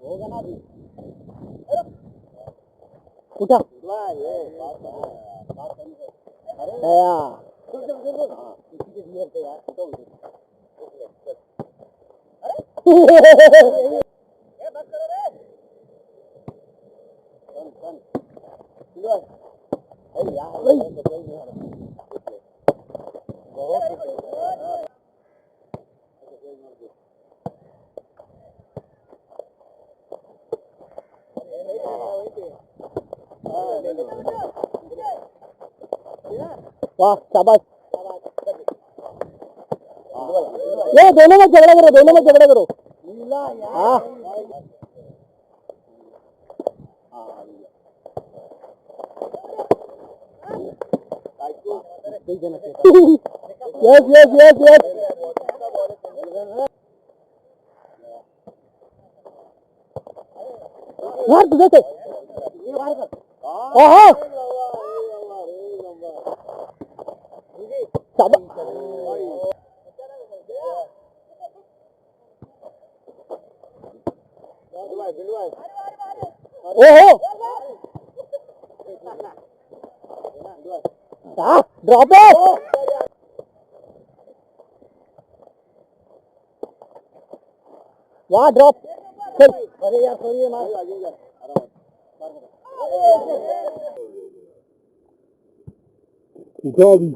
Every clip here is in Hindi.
होगा ना अभी। उठा वाह शाबाश। ये दोनों में झगड़ा करो, दोनों में झगड़ा करो। हाँ यस यस यस यस। मार तुझे से। ओहो ओहो ड्रॉप है। वाह ड्रॉप। चल अरे यार सॉरी मार। गोभी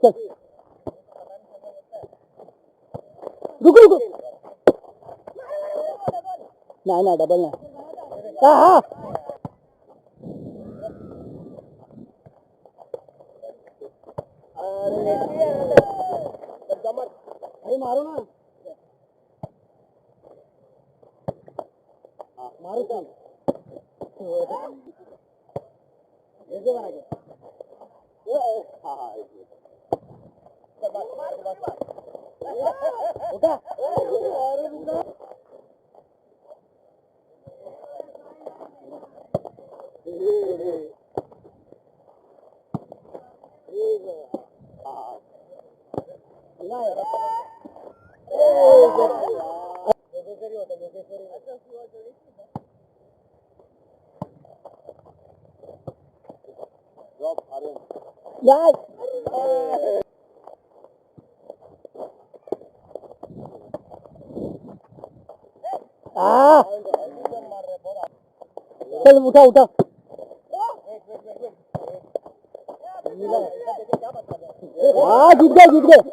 चल रुको रुको ना ना डबल ना। हाँ अरे मारो ना मारो चल ऐसे बना के उठा यार चल उठा उठा। हाँ जीत गए जीत गए।